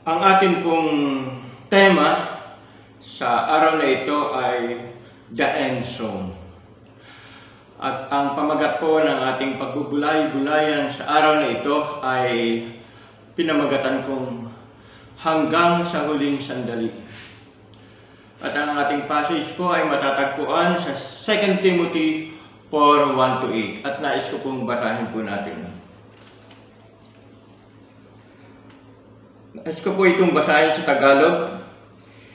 Ang atin pong tema sa araw na ito ay The End Zone. At ang pamagat po ng ating pagbubulay-bulayan sa araw na ito ay pinamagatan kong hanggang sa huling sandali. At ang ating passage po ay matatagpuan sa 2 Timothy 4:1-8 at nais ko pong basahin po natin. Nais ko po itong basahin sa Tagalog.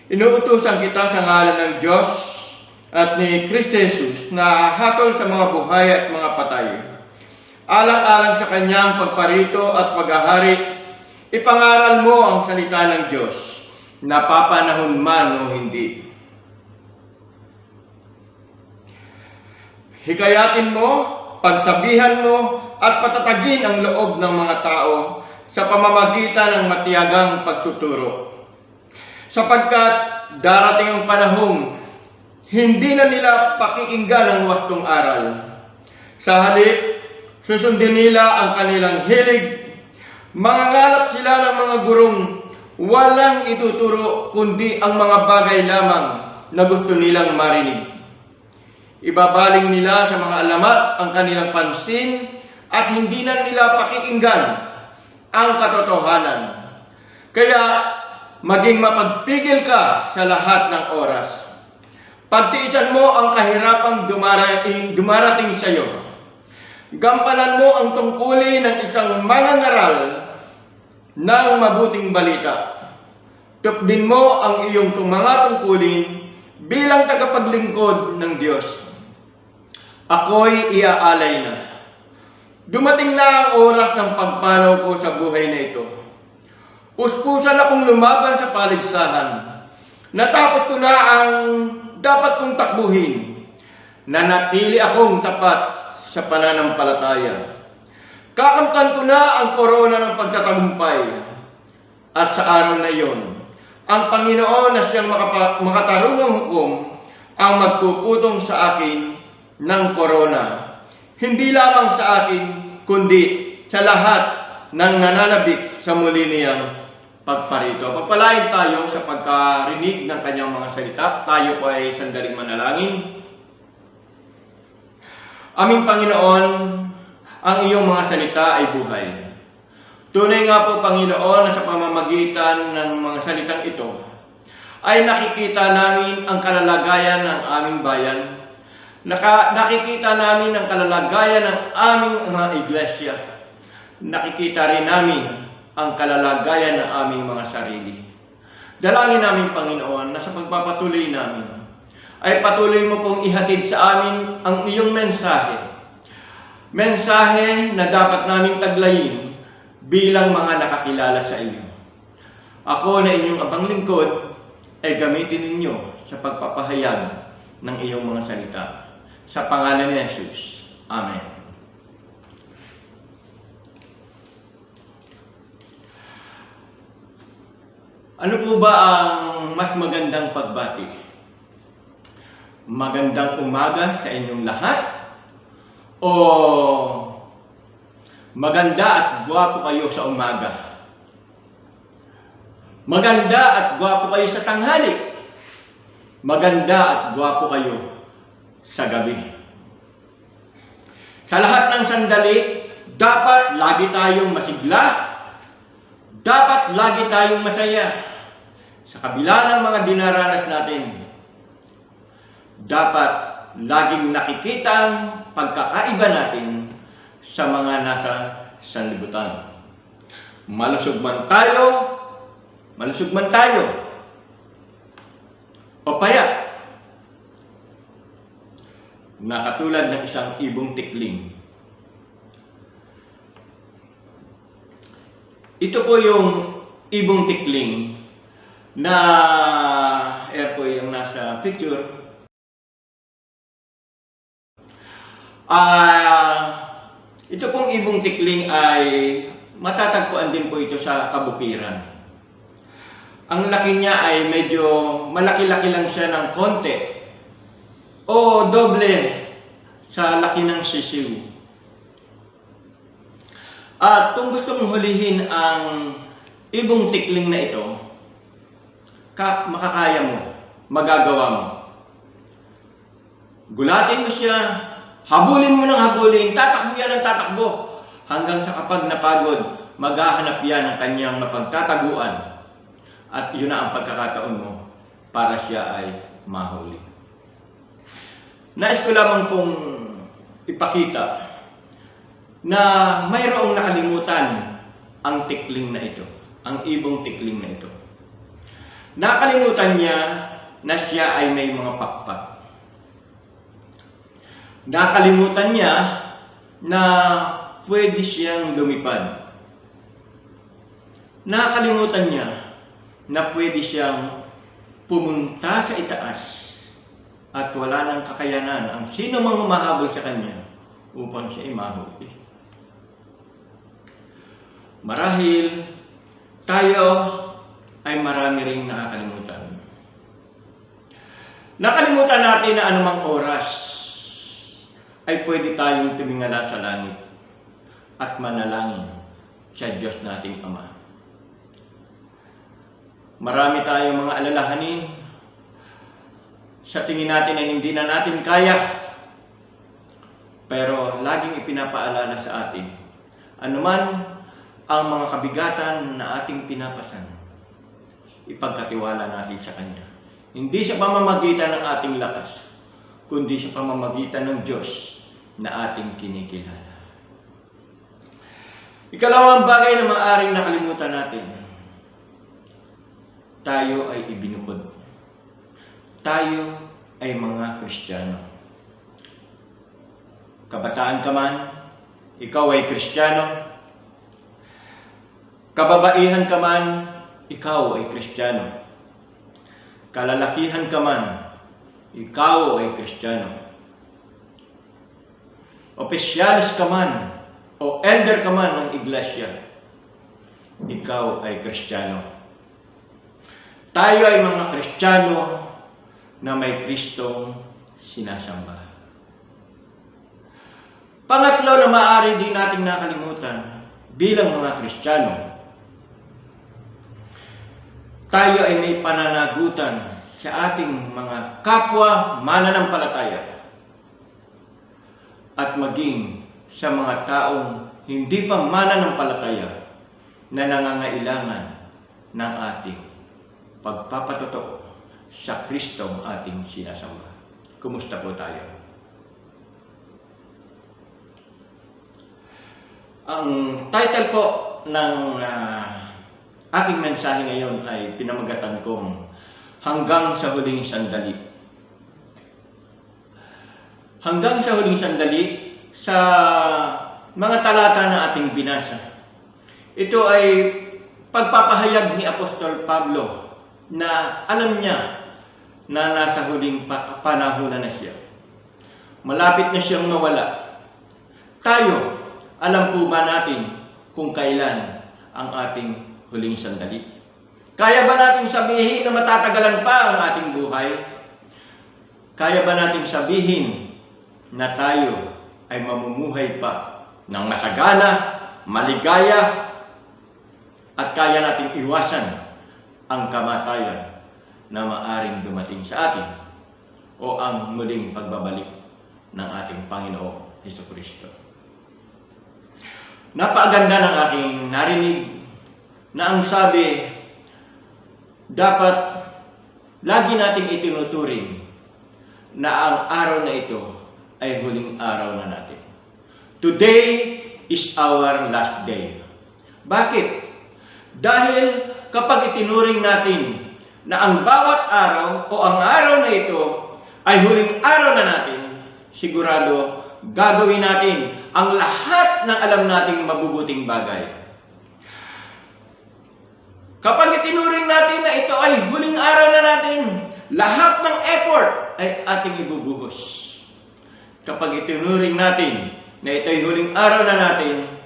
Inuutusan kita sa ngalan ng Diyos at ni Kristo Jesus na hatol sa mga buhay at mga patay. Alang-alang sa kanyang pagparito at paghahari, ipangaral mo ang salita ng Diyos, napapanahon man o hindi. Hikayatin mo, pagsabihan mo, at patatagin ang loob ng mga tao sa pamamagitan ng matiyagang pagtuturo. Sapagkat darating ang panahong hindi na nila pakikinggan ang wastong aral. Sa halip, susundin nila ang kanilang hilig. Mangangalap sila ng mga gurong walang ituturo kundi ang mga bagay lamang na gusto nilang marinig. Ibabaling nila sa mga alamat ang kanilang pansin at hindi na nila pakikinggan ang katotohanan. Kaya maging mapagpigil ka sa lahat ng oras. Pagtiisan mo ang kahirapang dumarating sa iyo. Gampanan mo ang tungkulin ng isang mangangaral ng mabuting balita. Tupdin mo ang iyong mga tungkulin bilang tagapaglingkod ng Diyos. Ako'y iaalay na. Dumating na ang oras ng pagpanaw ko sa buhay na ito. Puspusan akong lumaban sa paligsahan. Natapos ko na ang dapat kong takbuhin. Nanatili akong tapat sa pananampalataya. Kakamtan ko na ang korona ng pagtatagumpay. At sa araw na iyon, ang Panginoon na siyang makatarungang hukom ang magpuputong sa akin ng korona. Hindi lamang sa akin, kundi sa lahat ng nananabik sa muli niyang pagparito. Pagpalain tayo sa pagkarinig ng kanyang mga salita. Tayo po ay sandaling manalangin. Aming Panginoon, ang iyong mga salita ay buhay. Tunay nga po, Panginoon, na sa pamamagitan ng mga salitang ito, ay nakikita namin ang kalalagayan ng aming bayan. Nakikita namin ang kalalagayan ng aming mga iglesia. Nakikita rin namin ang kalalagayan ng aming mga sarili. Dalangin namin, Panginoon, na sa pagpapatuloy namin, ay patuloy mo pong ihatid sa amin ang iyong mensahe. Mensahe na dapat namin taglayin bilang mga nakakilala sa iyo. Ako na inyong abang lingkod ay gamitin ninyo sa pagpapahayag ng iyong mga salita. Sa pangalan ni Jesus. Amen. Ano po ba ang mas magandang pagbati? Magandang umaga sa inyong lahat? O maganda at gwapo kayo sa umaga? Maganda at gwapo kayo sa tanghali? Maganda at gwapo kayo sa gabi. Sa lahat ng sandali, dapat lagi tayong masigla, dapat lagi tayong masaya. Sa kabila ng mga dinaranas natin, dapat laging nakikita ang pagkakaiba natin sa mga nasa sanlibutan. Malusog man tayo, o payat, na katulad ng isang ibong tikling. Ito po yung ibong tikling na po yung nasa picture. Ito pong ibong tikling ay matatagpuan din po ito sa kabukiran. Ang laki niya ay medyo malaki-laki lang siya ng konti o doble sa laki ng sisiw. At kung gusto mong hulihin ang ibong tikling na ito, makakaya mo, magagawa mo. Gulatin mo siya, habulin mo ng habulin, tatakbo yan ng tatakbo, hanggang sa kapag napagod, maghahanap yan ng kanyang mapagtataguan. At yun na ang pagkakataon mo para siya ay mahuli. Nais ko lamang pong ipakita na mayroong nakalimutan ang tikling na ito, ang ibong tikling na ito. Nakalimutan niya na siya ay may mga pakpak. Nakalimutan niya na pwede siyang lumipad. Nakalimutan niya na pwede siyang pumunta sa itaas at wala nang kakayanan ang sino mang humahabol sa kanya upang siya ay mahuli. Marahil tayo ay marami ring nakakalimutan. Nakalimutan natin na anumang oras ay pwede tayong tumingala sa langit at manalangin sa Diyos nating Ama. Marami tayong mga alalahanin sa tingin natin ay hindi na natin kaya, pero laging ipinapaalala sa atin, anuman ang mga kabigatan na ating pinapasan, ipagkatiwala natin sa Kanya. Hindi sa pamamagitan ng ating lakas, kundi sa pamamagitan ng Diyos na ating kinikilala. Ikalawang bagay na maaaring nakalimutan natin, tayo ay ibinukod. Tayo ay mga Kristiyano. Kabataan ka man, ikaw ay Kristiyano. Kababaihan ka man, ikaw ay Kristiyano. Kalalakihan ka man, ikaw ay Kristiyano. Opisyalis ka man, o elder ka man ng iglesia, ikaw ay Kristiyano. Tayo ay mga Kristiyano na may Kristong sinasamba. Pangatlo na maaari din nating nakalimutan bilang mga Kristiyano, tayo ay may pananagutan sa ating mga kapwa mananampalataya at maging sa mga taong hindi pa mananampalataya na nangangailangan ng ating pagpapatotoo sa Kristong ating sinasamba. Kumusta po tayo? Ang title po ng aking mensahe ngayon ay pinamagatan kong Hanggang sa Huling Sandali. Hanggang sa huling sandali, sa mga talata na ating binasa, ito ay pagpapahayag ni Apostol Pablo na alam niya na nasa huling panahon na siya. Malapit na siyang mawala. Tayo, alam po ba natin kung kailan ang ating huling sandali? Kaya ba natin sabihin na matatagalan pa ang ating buhay? Kaya ba natin sabihin na tayo ay mamumuhay pa ng masagana, maligaya, at kaya natin iwasan ang kamatayan na maaring dumating sa atin o ang muling pagbabalik ng ating Panginoong Hesukristo? Napakaganda ng aking narinig na ang sabi, dapat lagi nating itinuturing na ang araw na ito ay huling araw na natin. Today is our last day. Bakit? Dahil kapag itinuring natin na ang bawat araw o ang araw na ito ay huling araw na natin, sigurado gagawin natin ang lahat ng alam nating mabubuting bagay. Kapag itinuring natin na ito ay huling araw na natin, lahat ng effort ay ating ibubuhos. Kapag itinuring natin na ito ay huling araw na natin,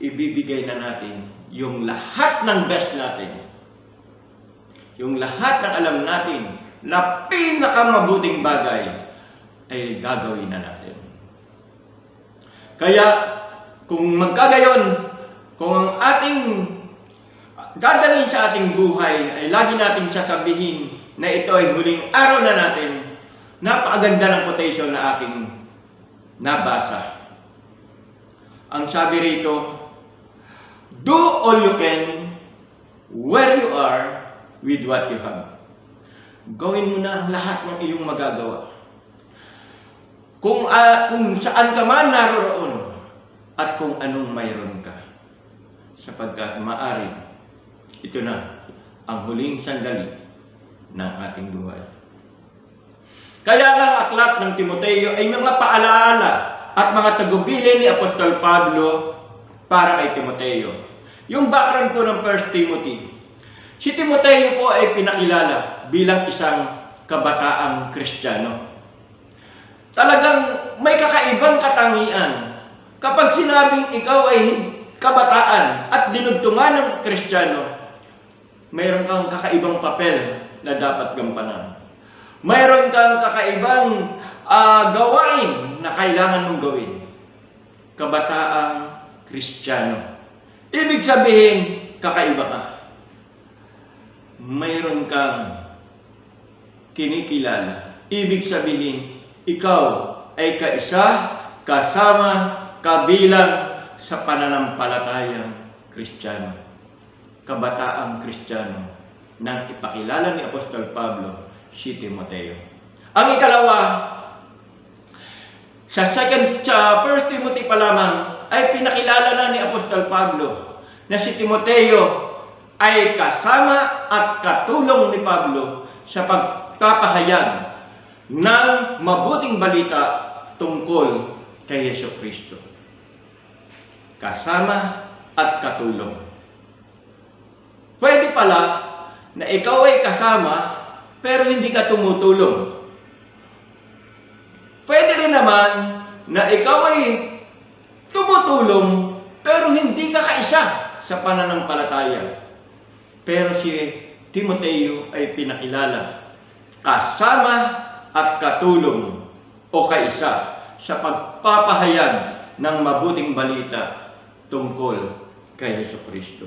ibibigay na natin yung lahat ng best natin. Yung lahat ng alam natin na pinakamabuting bagay ay gagawin na natin. Kaya kung magkagayon, kung ang ating dadalhin sa ating buhay ay lagi nating sasabihin na ito ay huling araw na natin. Napakaganda ng quotation na aking nabasa. Ang sabi rito, do all you can where you are with what you have. Gawin mo na ang lahat ng iyong magagawa. Kung saan ka man naroon at kung anong mayroon ka. Sapagkat maaari, ito na ang huling sandali ng ating buhay. Kaya nga ang aklat ng Timoteo ay mga paalaala at mga tagubilin ni Apostol Pablo para kay Timoteo. Yung background po ng 1 Timothy. Si Timoteo po ay pinakilala bilang isang kabataang Kristiyano. Talagang may kakaibang katangian. Kapag sinabing ikaw ay kabataan at dinugtungan ng Kristiyano, mayroon kang kakaibang papel na dapat gampanan. Mayroon kang kakaibang gawain na kailangan mong gawin. Kabataang Kristiyano. Ibig sabihin, kakaiba ka. Mayroon kang kinikilala. Ibig sabihin, ikaw ay kaisa, kasama, kabilang sa pananampalatayang Kristiyano. Kabataang Kristiyano nang ipakilala ni Apostol Pablo si Timoteo. Ang ikalawa, sa 1 Timothy pa lamang ay pinakilala na ni Apostol Pablo na si Timoteo ay kasama at katulong ni Pablo sa pagpapahayag ng mabuting balita tungkol kay Yesu Kristo. Kasama at katulong. Pwede pala na ikaw ay kasama pero hindi ka tumutulong. Pwede rin naman na ikaw ay tumutulong pero hindi ka kaisa sa pananampalataya. Pero si Timoteo ay pinakilala kasama at katulong o kaisa sa pagpapahayag ng mabuting balita tungkol kay Yesu Kristo.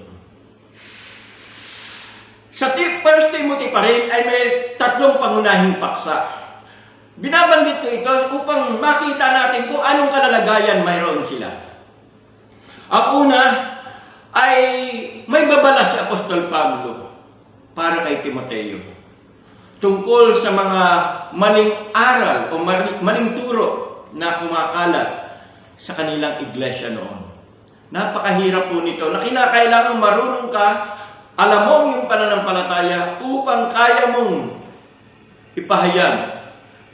Sa 1 Timothy pa rin ay may tatlong pangunahing paksa. Binabanggit ko ito upang makita natin kung anong kalalagayan mayroon sila. Ang una ay may babala si Apostol Pablo para kay Timoteo tungkol sa mga maling aral o maling turo na kumakalat sa kanilang iglesia noon. Napakahirap po nito na kinakailangan marunong ka, alam mo yung pananampalataya upang kaya mong ipahayag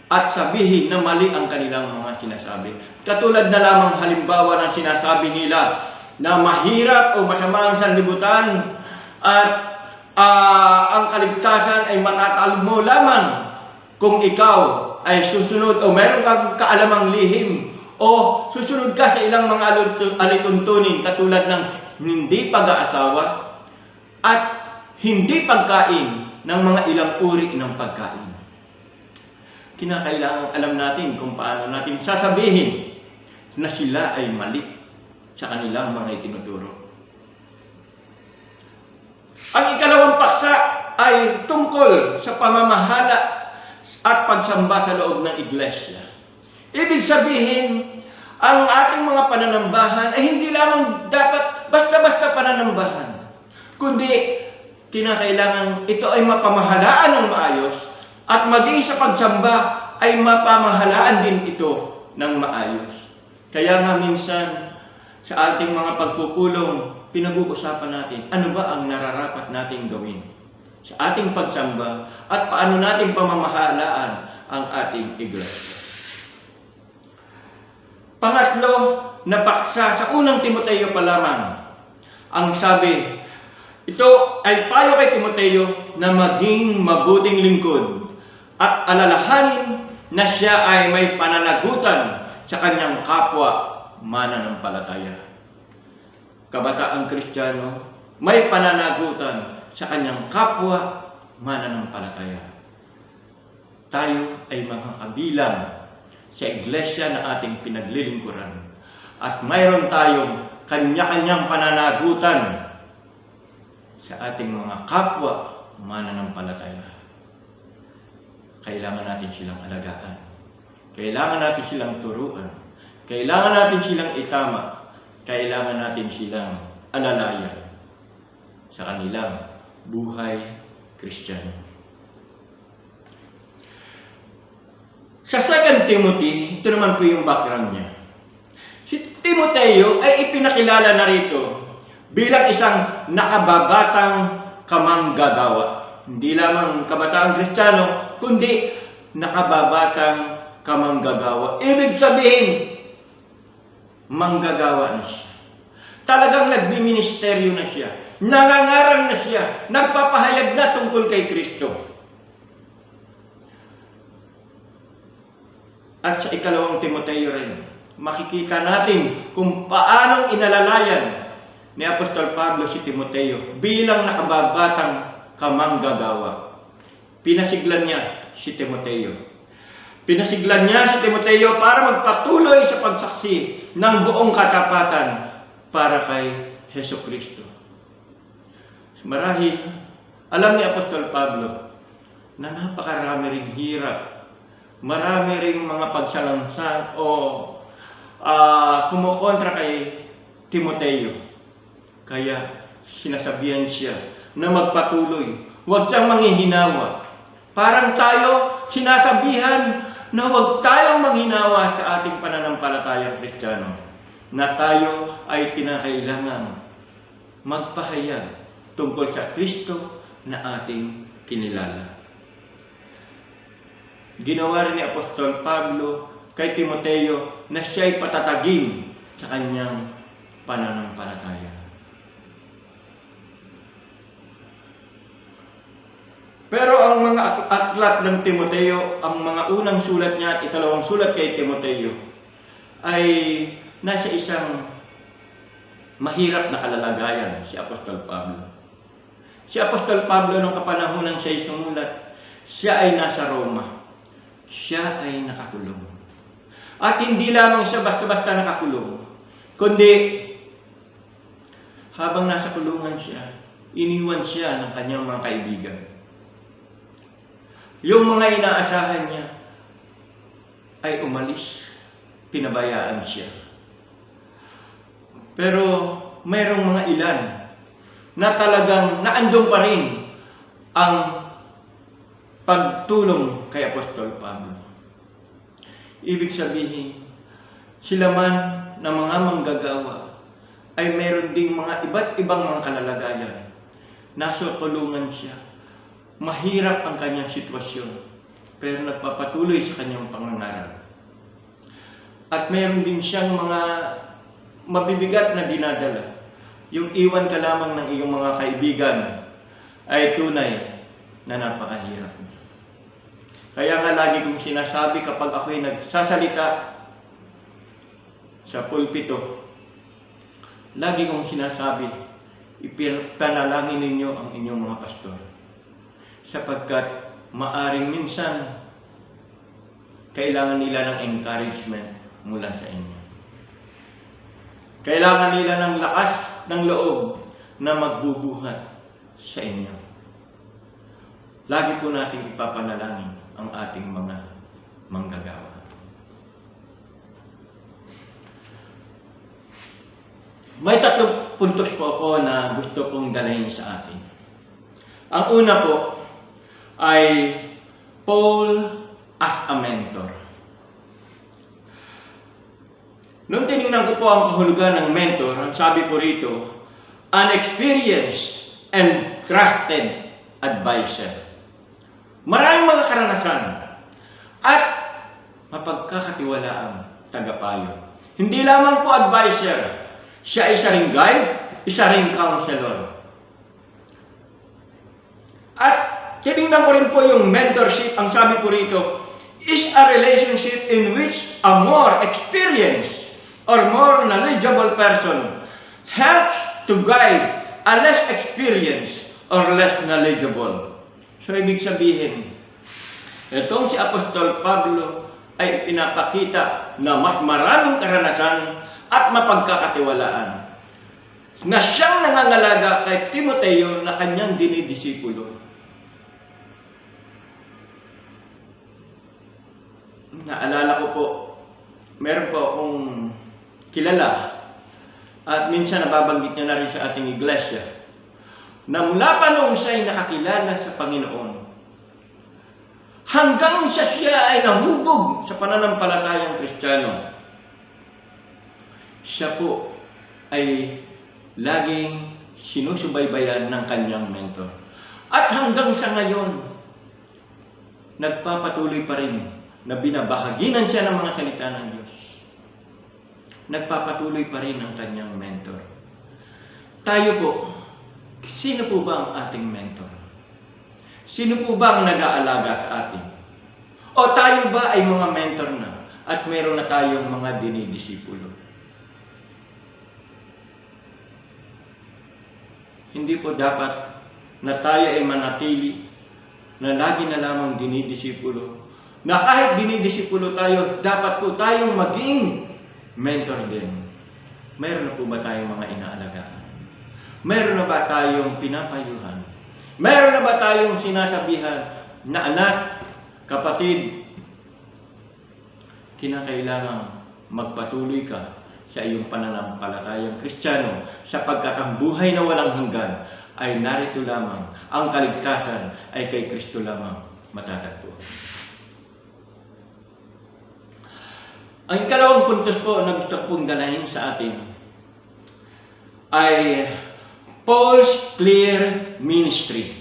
at sabihin na mali ang kanilang mga sinasabi. Katulad na lamang halimbawa ng sinasabi nila na mahirap o masama ang sanlibutan at ang kaligtasan ay matatalo mo lamang kung ikaw ay susunod o meron kang kaalamang lihim o susunod ka sa ilang mga alituntunin katulad ng hindi pag-aasawa at hindi pagkain ng mga ilang uri ng pagkain. Kinakailangan alam natin kung paano natin sasabihin na sila ay mali sa kanilang mga itinuturo. Ang ikalawang paksa ay tungkol sa pamamahala at pagsamba sa loob ng iglesia. Ibig sabihin, ang ating mga pananambahan ay hindi lamang dapat basta-basta pananambahan, kundi kinakailangan ito ay mapamahalaan ng maayos at maging sa pagsamba ay mapamahalaan din ito ng maayos. Kaya nga minsan sa ating mga pagpupulong, pinag-uusapan natin ano ba ang nararapat nating gawin sa ating pagsamba at paano natin pamamahalaan ang ating iglesia. Pangatlo na paksa sa unang Timoteo pa lamang, ang sabi, ito ay payo kay Timoteo na maging mabuting lingkod at alalahanin na siya ay may pananagutan sa kanyang kapwa mananampalataya. Kabataang Kristiyano, may pananagutan sa kanyang kapwa mananampalataya. Tayo ay mga kabilang sa iglesia na ating pinaglilingkuran at mayroon tayong kanya-kanyang pananagutan sa ating mga kapwa mananampalataya. Kailangan natin silang alagaan. Kailangan natin silang turuan. Kailangan natin silang itama. Kailangan natin silang alalayan sa kanilang buhay Kristiyano. Sa 2 Timothy, ito naman po yung background niya. Si Timoteo ay ipinakilala na rito bilang isang nakababatang kamanggagawa. Hindi lamang kabataang Kristiyano, kundi nakababatang kamanggagawa. Ibig sabihin, manggagawa na siya. Talagang nagbiministeryo na siya. Nangangaral na siya. Nagpapahayag na tungkol kay Kristo. At sa 2 Timoteo rin, makikita natin kung paanong inalalayan ni Apostol Pablo si Timoteo bilang nakababatang kamanggagawa. Pinasiglan niya si Timoteo. Pinasiglan niya si Timoteo para magpatuloy sa pagsaksi ng buong katapatan para kay Hesukristo. Marahil, alam ni Apostol Pablo na napakarami ring hirap, marami ring mga pagsalansan o kumukontra kay Timoteo. Kaya sinasabihan siya na magpatuloy. Huwag siyang manghihinawa. Parang tayo sinasabihan na huwag tayong manghinawa sa ating pananampalatayang Kristiyano. Na tayo ay kinakailangan magpahayag tungkol sa Kristo na ating kinilala. Ginawa rin ni Apostol Pablo kay Timoteo na siya'y patatagin sa kanyang pananampalataya. Pero ang mga aklat ng Timoteo, ang mga unang sulat niya at ikalawang sulat kay Timoteo ay nasa isang mahirap na kalalagayan si Apostol Pablo. Si Apostol Pablo nung kapanahunan siya'y sumulat, siya ay nasa Roma. Siya ay nakakulong. At hindi lamang siya basta-basta nakakulong, kundi habang nasa kulungan siya, iniwan siya ng kanyang mga kaibigan. Yung mga inaasahan niya ay umalis, pinabayaan siya. Pero mayroong mga ilan na talagang naandun pa rin ang pagtulong kay Apostol Pablo. Ibig sabihin, sila man na mga manggagawa ay mayroon ding mga iba't ibang mga kalalagayan. Nasa kulungan siya. Mahirap ang kanyang sitwasyon, pero nagpapatuloy sa kanyang pangangaral. At mayroon din siyang mga mabibigat na dinadala. Yung iwan ka lamang ng iyong mga kaibigan ay tunay na napakahirap. Kaya nga lagi kong sinasabi kapag ako'y nagsasalita sa pulpito, lagi kong sinasabi, ipanalangin ninyo ang inyong mga pastor. Sapagkat maaring minsan kailangan nila ng encouragement mula sa inyo. Kailangan nila ng lakas ng loob na magbubuhat sa inyo. Lagi po natin ipapanalangin ang ating mga manggagawa. May 3 puntos po ako na gusto kong dalhin sa atin. Ang una po ay Paul as a mentor. Nung tinignan ko po ang kahulugan ng mentor, ang sabi po rito, an experienced and trusted advisor. Maraming mga karanasan at mapagkakatiwalaang tagapayo. Hindi lamang po advisor, siya isa ring guide, isa ring counselor. At tinignan ko rin po yung mentorship, ang sabi po rito, is a relationship in which a more experienced or more knowledgeable person helps to guide a less experienced or less knowledgeable. So, ibig sabihin, itong si Apostol Pablo ay pinapakita na mas maraming karanasan at mapagkakatiwalaan. na siyang nangangalaga kay Timoteo na kanyang dinidisipulo. Naalala ko po, meron po akong kilala at minsan nababanggit niya na rin sa ating iglesia na mula pa noong siya ay nakakilala sa Panginoon hanggang siya ay nahubog sa pananampalatayang Kristiyano, siya po ay laging sinusubaybayan ng kanyang mentor. At hanggang sa ngayon, nagpapatuloy pa rin na binabahaginan siya ng mga salita ng Diyos. Nagpapatuloy pa rin ang kanyang mentor. Tayo po, sino po ba ang ating mentor? Sino po ba ang nag-aalaga sa atin? O tayo ba ay mga mentor na at meron na tayong mga dinidisipulo? Hindi po dapat na tayo ay manatili na lagi na lamang dinidisipulo. Na kahit dinidisipulo tayo, dapat po tayong maging mentor din. Meron na po ba tayong mga inaalagaan? Meron na ba tayong pinapayuhan? Meron na ba tayong sinasabihan na anak, kapatid, kinakailangan magpatuloy ka sa iyong pananampalatayang Kristiyano sapagkat ang buhay na walang hanggan ay narito lamang. Ang kaligtasan ay kay Kristo lamang matatagpuan. Ang ikalawang puntos po na gusto pong dalahin sa atin ay Paul's clear ministry.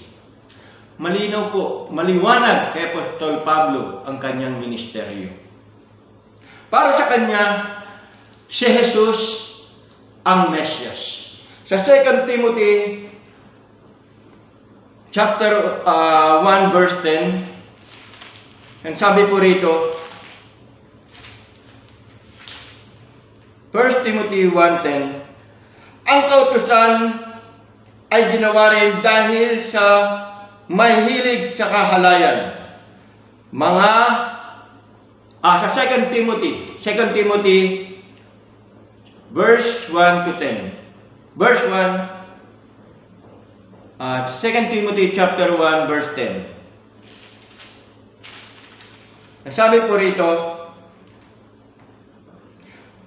Malinaw po, maliwanag kay Apostol Pablo ang kanyang ministeryo. Para sa kanya, si Jesus ang Mesyas. Sa 2 Timothy chapter 1 verse 10, ang sabi po rito, 1 Timothy 1:10, ang kautusan ay ginawa rin dahil sa may hilig sa kahalayan. Sa 2 Timothy verse 1 to 10. Verse 1, 2 Timothy chapter 1 verse 10. Sabi po rito,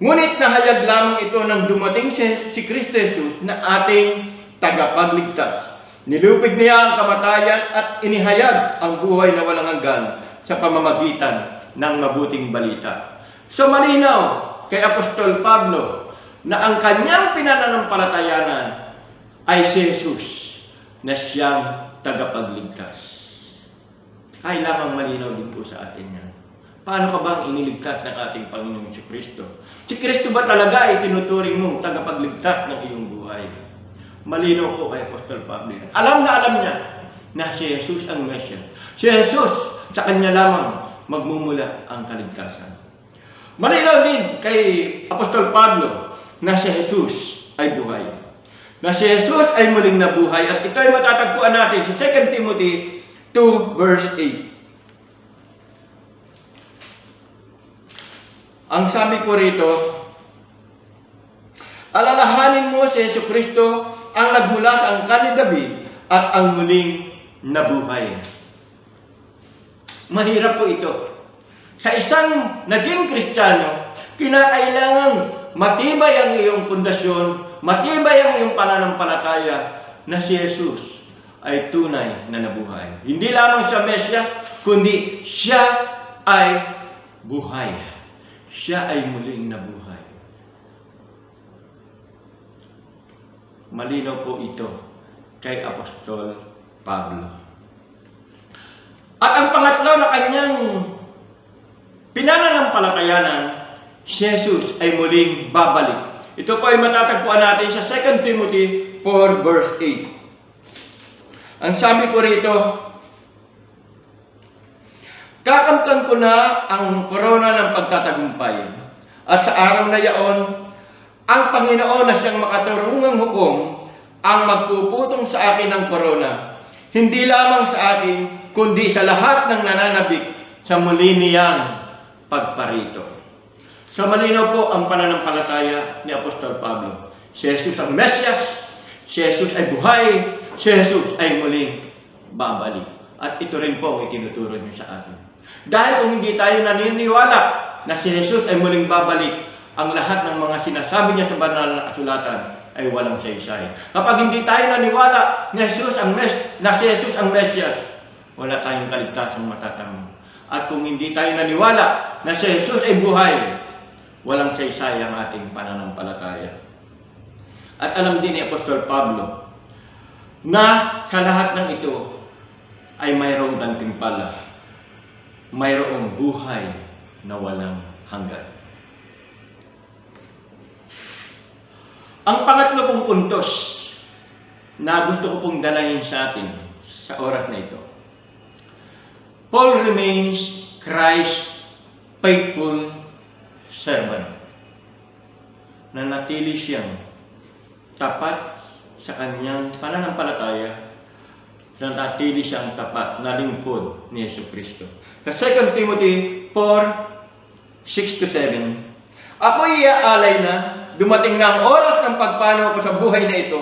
ngunit nahayag lamang ito nang dumating si Kristo Jesus na ating tagapagligtas. Nilupig niya ang kamatayan at inihayag ang buhay na walang hanggan sa pamamagitan ng mabuting balita. So malinaw kay Apostol Pablo na ang kanyang pinananampalatayanan ay si Jesus na siyang tagapagligtas. Kailangang malinaw din po sa atin yan. Paano ka bang iniligtas ng ating Panginoong si Kristo? Si Kristo ba talaga ay tinuturing mong tagapagligtas ng iyong buhay? Malinaw po kay Apostol Pablo. Alam niya na si Jesus ang Mesyas. Si Jesus, sa kanya lamang magmumula ang kaligtasan. Malinaw din kay Apostol Pablo na si Jesus ay buhay. Na si Jesus ay muling nabuhay at ito ay matatagpuan natin sa 2 Timothy 2 verse 8. Ang sabi po rito, alalahanin mo si Jesucristo ang nagmula sa angkan ni David at ang muling nabuhay. Mahirap po ito. Sa isang naging Kristiyano, kinakailangan matibay ang iyong pundasyon, matibay ang iyong pananampalataya na si Jesus ay tunay na nabuhay. Hindi lamang siya Mesyas, kundi siya ay buhay. Siya ay muling nabuhay. Malinaw po ito kay Apostol Pablo. At ang pangatlo na kanyang pinananampalatayanan, si Jesus ay muling babalik. Ito po ay matatagpuan natin sa 2 Timothy 4 verse 8. Ang sabi po rito, kakamtan ko na ang korona ng pagtatagumpay. At sa araw na yaon, ang Panginoon na siyang makatarungang hukom ang magpuputong sa akin ng korona. Hindi lamang sa akin, kundi sa lahat ng nananabik sa muli niyang pagparito. So malinaw po ang pananampalataya ni Apostol Pablo. Si Jesus ang Mesyas, si Jesus ay buhay, si Jesus ay muling babalik. At ito rin po ang itinuturo niyo sa atin. Dahil kung hindi tayo naniniwala na si Jesus ay muling babalik, ang lahat ng mga sinasabi niya sa banal na kasulatan ay walang saysay. Kapag hindi tayo naniwala na si Jesus ang Mesyas, wala tayong kaligtasang matatamo. At kung hindi tayo naniwala na si Jesus ay buhay, walang saysay ang ating pananampalataya. At alam din ni Apostol Pablo na sa lahat ng ito ay mayroong gantimpala, mayroong buhay na walang hanggan. Ang pangatlo pong puntos na gusto ko pong dalahin sa atin sa oras na ito. Paul remains Christ's faithful servant. Nanatili siyang tapat sa kanyang pananampalataya, nanatili siyang tapat na lingkod ni Jesucristo. Sa 2 Timothy 4:6-7, ako'y iaalay na, dumating na ang oras ng pagpanaw ko sa buhay na ito.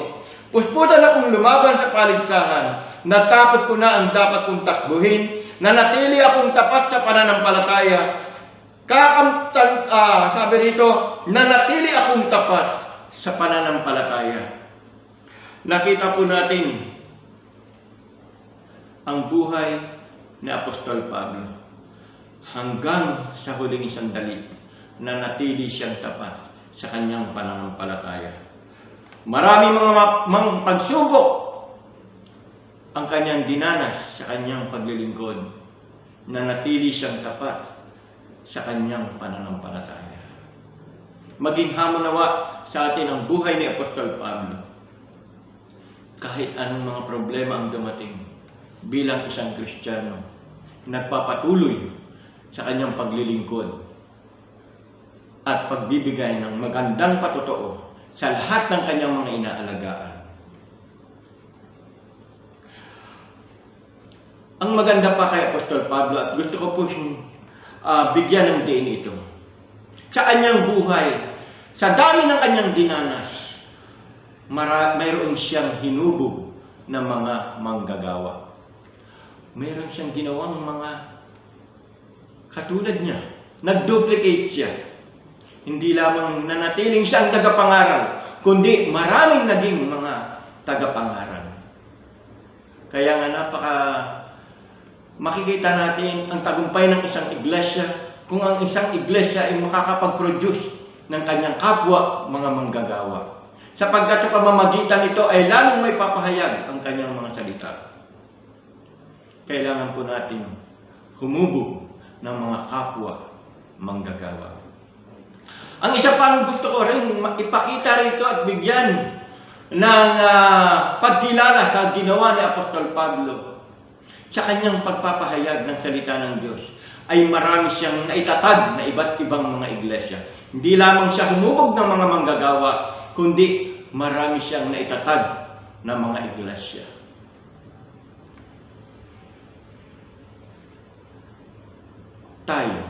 Puspusan akong lumaban sa paligsahan, natapos ko na ang dapat kong takbuhin, nanatili akong tapat sa pananampalataya. Sabi rito, nanatili akong tapat sa pananampalataya. Nakita po natin ang buhay ni Apostol Pablo. Hanggang sa huling sandali, nanatili siyang tapat sa kanyang pananampalataya. Marami mga pagsubok ang kanyang dinanas sa kanyang paglilingkod. Nanatili siyang tapat sa kanyang pananampalataya. Maging hamon nawa sa atin ang buhay ni Apostol Pablo. Kahit anong mga problema ang dumating, bilang isang Kristiyano, nagpapatuloy sa kanyang paglilingkod at pagbibigay ng magandang patotoo sa lahat ng kanyang mga inaalagaan. Ang maganda pa kay Apostol Pablo, at gusto ko po bigyan ng diin ito. Sa kanyang buhay, sa dami ng kanyang dinanas, mayroon siyang hinubog ng mga manggagawa. Mayroon siyang ginawang mga katulad niya. Nag-duplicate siya. Hindi lamang nanatiling siyang tagapangaral, kundi maraming naging mga tagapangaral. Kaya nga makikita natin ang tagumpay ng isang iglesia kung ang isang iglesia ay makakapag-produce ng kanyang kapwa mga manggagawa. Sapagkat sa pamamagitan nito ay lalong may papahayag ang kanyang mga salita. Kailangan po natin humubog ng mga kapwa manggagawa. Ang isa pang gusto ko rin ipakita rito at bigyan ng pagkilala sa ginawa ni Apostol Pablo sa kanyang pagpapahayag ng salita ng Diyos, ay marami siyang naitatag na iba't ibang mga iglesia. Hindi lamang siya humubog ng mga manggagawa, kundi marami siyang naitatag na mga iglesia. Tayo,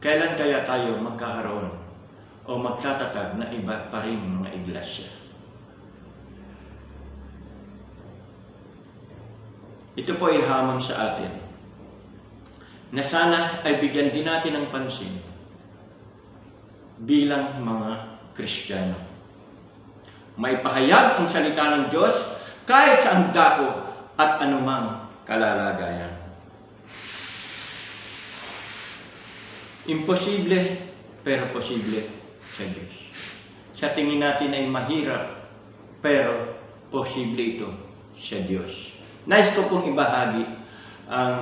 kailan kaya tayo magkakaroon o magtatatag na iba pa rin mga iglesia? Ito po ay hamon sa atin na sana ay bigyan din natin ng pansin bilang mga Kristiyano. May pahayag ang salita ng Diyos kahit sa ang dako at anumang kalalagayan. Imposible, pero posible sa Diyos. Sa tingin natin ay mahirap, pero posible ito sa Diyos. Nais ko pong ibahagi ang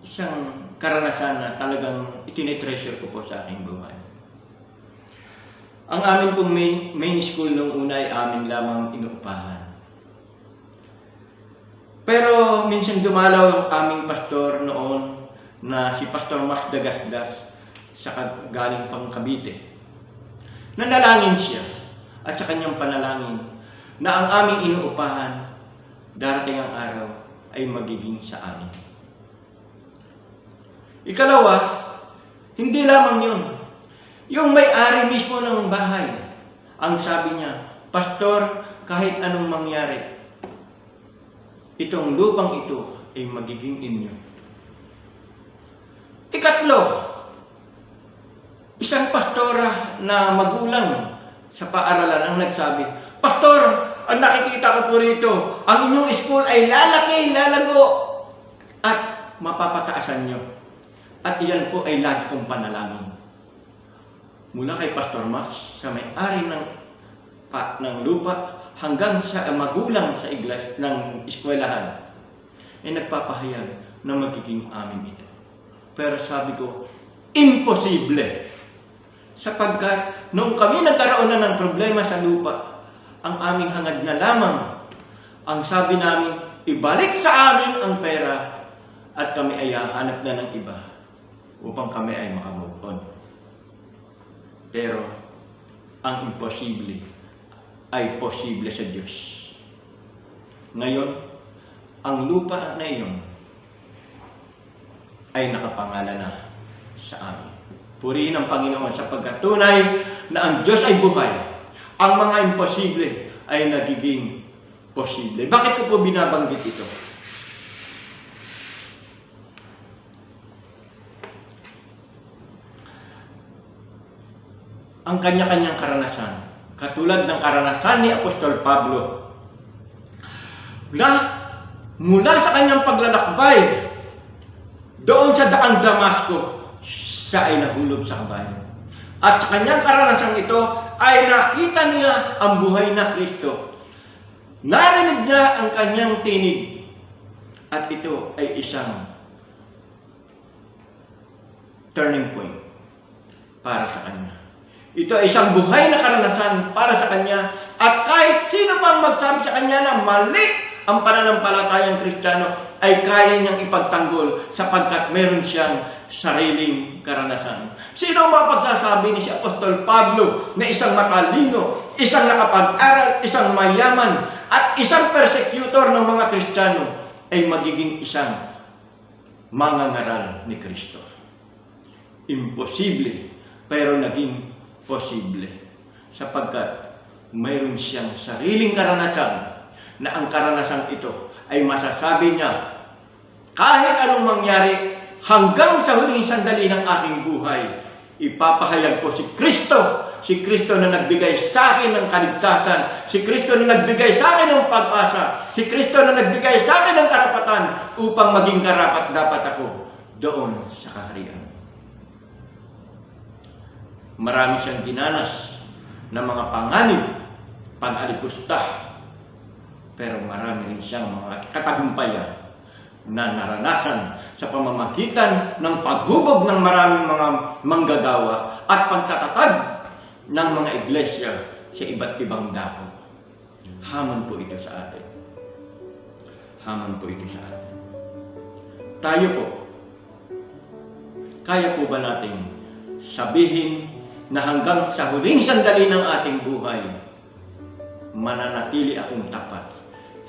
isang karanasan na talagang itinitreasure ko po sa aking buhay. Ang amin pong main school nung una ay amin lamang inuupahan. Pero minsan dumalaw ang aming pastor noon na si Pastor Max Dagasdas sa galing pang Cavite. Nanalangin siya at sa kanyang panalangin na ang aming inuupahan darating ang araw ay magiging sa amin. Ikalawa, hindi lamang yun. Yung may-ari mismo ng bahay Ang sabi niya, Pastor, kahit anong mangyari, itong lupang ito ay magiging inyo. Ikatlo, isang pastora na magulang sa paaralan ang nagsabi, Pastor, ang nakikita ko po rito, ang inyong school ay lalaki, lalago, at mapapataasan nyo. At iyan po ay lagi kong panalangin. Mula kay Pastor Max, sa may-ari ng lupa, hanggang sa magulang sa iglesia ng eskwelahan, ay nagpapahayag na magiging amin ito. Pero sabi ko, imposible. Sapagkat noong kami nagkaroon na ng problema sa lupa, ang aming hangad na lamang, ang sabi namin, ibalik sa amin ang pera at kami ay hahanap na ng iba upang kami ay makamove on. Pero ang imposible ay posible sa Diyos. Ngayon, ang lupa na iyon ay nakapangalan na sa amin. Purihin ang Panginoon sapagkat tunay na ang Diyos ay buhay. Ang mga imposible ay nagiging posible. Bakit ko po binabanggit ito? Ang kanya-kanyang karanasan, katulad ng karanasan ni Apostol Pablo, mula sa kanyang paglalakbay doon sa daang Damasco, siya ay nahulog sa kabayo. At sa kanyang karanasan ito ay nakita niya ang buhay na Kristo. Narinig niya ang kanyang tinig. At ito ay isang turning point para sa kanya. Ito ay isang buhay na karanasan para sa kanya. At kahit sino pang magsabi sa kanya na mali ang pananampalatayang Kristiyano, ay kaya niyang ipagtanggol sapagkat meron siyang sariling karanasan. Sino ang mapagsasabi ni si Apostol Pablo na isang matalino, isang nakapag-aral, isang mayaman, at isang persecutor ng mga Kristiyano ay magiging isang mangangaral ni Kristo? Imposible, pero naging posible. Sapagkat mayroon siyang sariling karanasan na ang karanasan ito ay masasabi niya, kahit anong mangyari, hanggang sa huling sandali ng aking buhay, ipapahayag ko si Kristo na nagbigay sa akin ng kaligtasan, si Kristo na nagbigay sa akin ng pag-asa, si Kristo na nagbigay sa akin ng karapatan upang maging karapat-dapat ako doon sa kaharian. Marami siyang dinanas ng mga panganib, pag-alikusta, pero marami rin siyang mga katagumpayan na naranasan sa pamamagitan ng paghubog ng maraming mga manggagawa at pagtatatag ng mga iglesia sa iba't ibang dako. Hamon po ito sa atin. Hamon po ito sa atin. Tayo po, kaya po ba nating sabihin na hanggang sa huling sandali ng ating buhay, mananatili akong tapat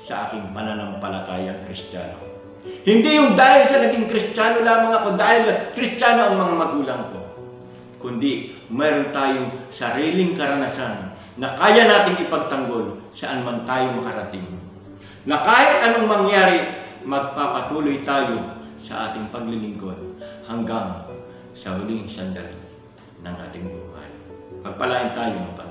sa aking pananampalatayang Kristiyano? Hindi yung dahil sa naging Kristiyano lamang ako, dahil Kristiyano ang mga magulang ko, kundi mayroon tayong sariling karanasan na kaya nating ipagtanggol saan man tayo makarating. Na kahit anong mangyari, magpapatuloy tayo sa ating paglilingkod hanggang sa huling sandali ng ating buhay. Pagpalain tayo ng Panginoon.